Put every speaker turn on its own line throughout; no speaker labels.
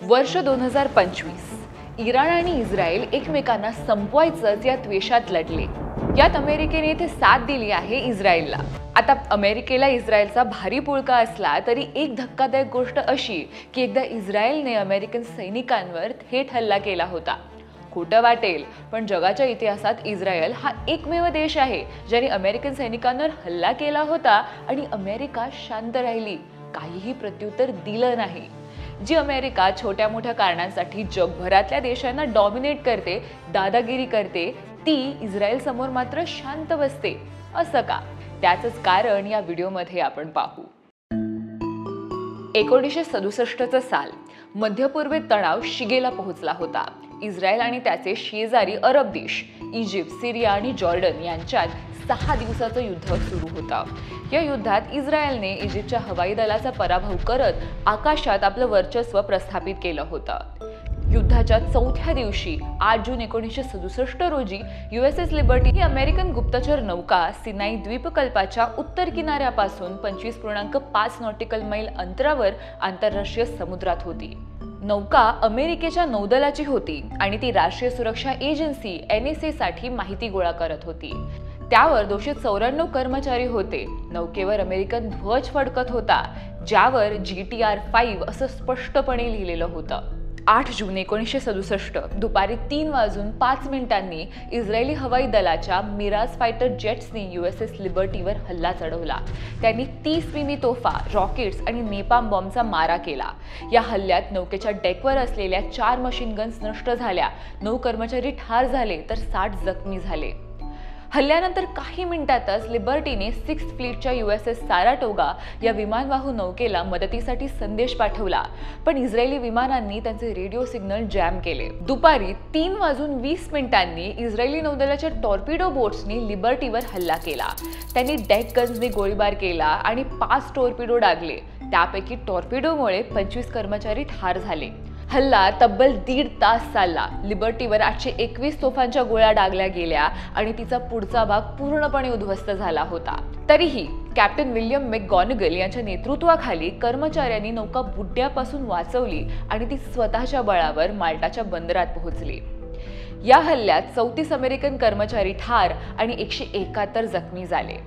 वर्ष 2025 इराण आणि इस्रायल एकमेकांना संपवायचंच या द्वेषात लढले। यात अमेरिकेने इथे साथ दिली आहे इस्रायलला। आता अमेरिकेला इस्रायलचा भारी पुळका असला तरी एक धक्कादायक गोष्ट अशी की एकदा इस्रायलने अमेरिकन सैनिकांवर थेट हल्ला केला होता। खोटं वाटेल पण जगाच्या इतिहासात इस्रायल हा एकमेव देश आहे ज्याने अमेरिकन सैनिकांवर हल्ला केला होता आणि अमेरिका शांत राहिली, काहीही प्रत्युत्तर दिलं नाही। जी अमेरिका छोट्या मोठ्या कारणांसाठी जगभरातल्या देशांना डॉमिनेट करते, दादागिरी करते, ती इस्रायल समोर मात्र शांत बसते। असं का? त्याचंच कारण या व्हिडिओमध्ये आपण पाहू। 1967चं साल, मध्यपूर्वेत तणाव शिगेला पोहोचला होता। इस्रायल आणि त्याचे शेजारी अरब देश इजिप्त, सीरिया आणि जॉर्डन यांच्यात 6 दिवसाचं युद्ध सुरू होतं। या युद्धात इस्रायलने इजिप्तच्या हवाई दलाचा पराभव करत आकाशात आपलं वर्चस्व प्रस्थापित केलं होतं। युद्धाच्या चौथ्या दिवशी 8 जून 1967 रोजी USS लिबर्टी ही अमेरिकन गुप्तचर नौका सिनाई द्वीपकल्पाच्या उत्तर किनाऱ्यापासून 25.5 नॉटिकल मैल अंतरावर आंतरराष्ट्रीय समुद्रात होती। नौका अमेरिकेच्या नौदलाची होती आणि ती राष्ट्रीय सुरक्षा एजन्सी NSA साठी माहिती गोळा करत होती। त्यावर 294 कर्मचारी होते। नौकेवर अमेरिकन ध्वज फडकत होता, ज्यावर GTR-5 असं स्पष्टपणे लिहिलेलं होतं। 8 जून 1967 दुपारी 3:05 इस्रायली हवाई दलाच्या मिराज फायटर जेट्सनी USS लिबर्टीवर हल्ला चढवला। त्यांनी 30 मिमी तोफा, रॉकेट्स आणि नेपाम बॉम्बचा मारा केला। या हल्ल्यात नौकेच्या डेकवर असलेल्या 4 मशीन गन्स नष्ट झाल्या, 9 कर्मचारी ठार झाले तर 60 जखमी झाले। हल्ल्यानंतर काही मिनिटातच लिबर्टीने 6th फ्लीटच्या USS साराटोगा या विमानवाहू नौकेला मदतीसाठी संदेश पाठवला, पण इस्रायली विमानांनी त्यांचे रेडिओ सिग्नल जॅम केले। दुपारी 3:20 इस्रायली नौदलाच्या टॉर्पिडो बोट्सनी लिबर्टीवर हल्ला केला। त्यांनी डेक गन्सनी गोळीबार केला आणि 5 टॉर्पिडो डागले। त्यापैकी टॉर्पिडोमुळे 25 कर्मचारी ठार झाले। हल्ला तब्बल 1.5 तास चालला। लिबर्टीवर 821 तोफांच्या गोळ्या डागल्या गेल्या आणि तिचा पुढचा भाग पूर्णपणे उद्ध्वस्त झाला होता। तरीही कॅप्टन विल्यम मॅकगॉनिगल यांच्या नेतृत्वाखाली कर्मचाऱ्यांनी नौका बुडण्यापासून वाचवली आणि ती स्वतःच्या बळावर माल्टाच्या बंदरात पोहोचली। या हल्ल्यात 34 अमेरिकन कर्मचारी ठार आणि 171 जखमी झाले।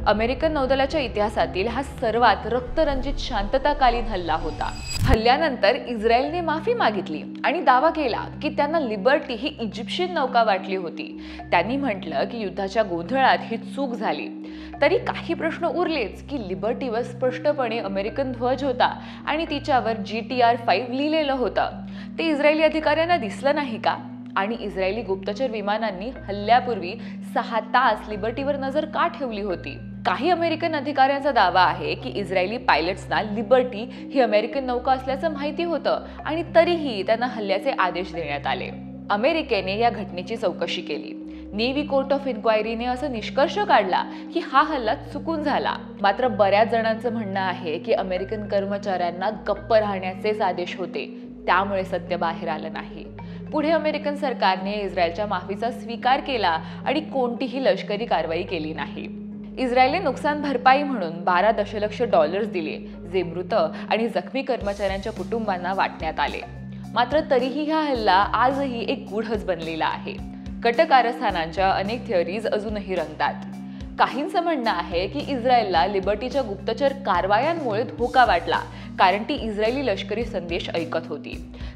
अमेरिकन नौदलाच्या इतिहासातील हा सर्वात रक्तरंजित शांतताकालीन हल्ला होता। हल्ल्यानंतर इस्रायलने माफी मागितली आणि दावा केला की त्यांना लिबर्टी ही इजिप्शियन नौका वाटली होती। त्यांनी म्हटलं की युद्धाच्या गोंधळात ही चूक झाली। तरी काही प्रश्न उरलेच की लिबर्टीवर स्पष्टपणे अमेरिकन ध्वज होता आणि तिच्यावर GTR-5 लिहिलेलं होतं। ते इस्रायली अधिकाऱ्यांना दिसलं नाही का? आणि इस्रायली गुप्तचर विमानांनी हल्ल्यापूर्वी 6 तास लिबर्टीवर नजर का ठेवली होती? काही अमेरिकन अधिकाऱ्यांचा दावा आहे की इस्रायली पायलट्सना लिबर्टी ही अमेरिकन नौका असल्याचं माहिती होतं आणि तरीही त्यांना हल्ल्याचे आदेश देण्यात आले। अमेरिकेने या घटनेची चौकशी केली। नेव्ही कोर्ट ऑफ इन्क्वायरीने असं निष्कर्ष काढला की हा हल्ला चुकून झाला। मात्र बऱ्याच जणांचं म्हणणं आहे की अमेरिकन कर्मचाऱ्यांना गप्प राहण्याचेच आदेश होते, त्यामुळे सत्य बाहेर आलं नाही। पुढे अमेरिकन सरकारने इस्रायलच्या माफीचा स्वीकार केला आणि कोणतीही लष्करी कारवाई केली नाही। इस्रायलने नुकसान भरपाई म्हणून $12 दशलक्ष दिले, जे मृत आणि जखमी कर्मचाऱ्यांच्या कुटुंबांना वाटण्यात आले। मात्र तरीही हा हल्ला आजही एक गूढच बनलेला आहे। कट कारस्थानांच्या अनेक थिअरीज अजूनही रंगतात। काहींचं म्हणणं आहे की इस्रायलला लिबर्टीच्या गुप्तचर कारवायांमुळे धोका वाटला, कारण ती इस्रायली लष्करी संदेश ऐकत होती।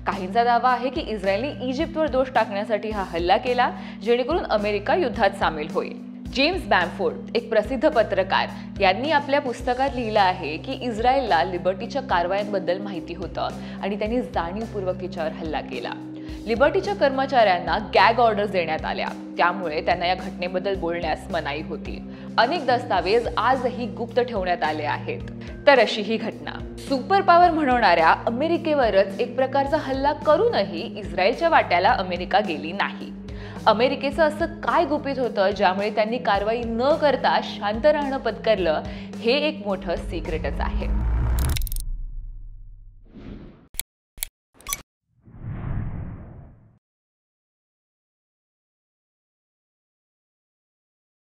काहींचा दावा आहे की इस्रायलने इजिप्तवर दोष टाकण्यासाठी हा हल्ला केला, जेणेकरून अमेरिका युद्धात सामील होईल। जेम्स बॅमफोर्ड, एक प्रसिद्ध पत्रकार, यांनी आपल्या पुस्तकात लिहिलं आहे की इस्रायलला लिबर्टीच्या कारवायांबद्दल माहिती होतं आणि त्यांनी जाणीवपूर्वक तिच्यावर हल्ला केला। लिबर्टीच्या कर्मचाऱ्यांना गॅग ऑर्डर्स देण्यात आल्या, त्यामुळे त्यांना या घटनेबद्दल बोलण्यास मनाई होती। अनेक दस्तावेज आजही गुप्त ठेवण्यात आले आहेत। तर अशी ही घटना सुपर पॉवर म्हणवणाऱ्या अमेरिकेवरच एक प्रकारचा हल्ला करूनही इस्रायलच्या वाट्याला अमेरिका गेली नाही। अमेरिकेचं असं काय गुपित होतं ज्यामुळे त्यांनी कारवाई न करता शांत राहणं पत्करलं? हे एक मोठं सिक्रेटच आहे।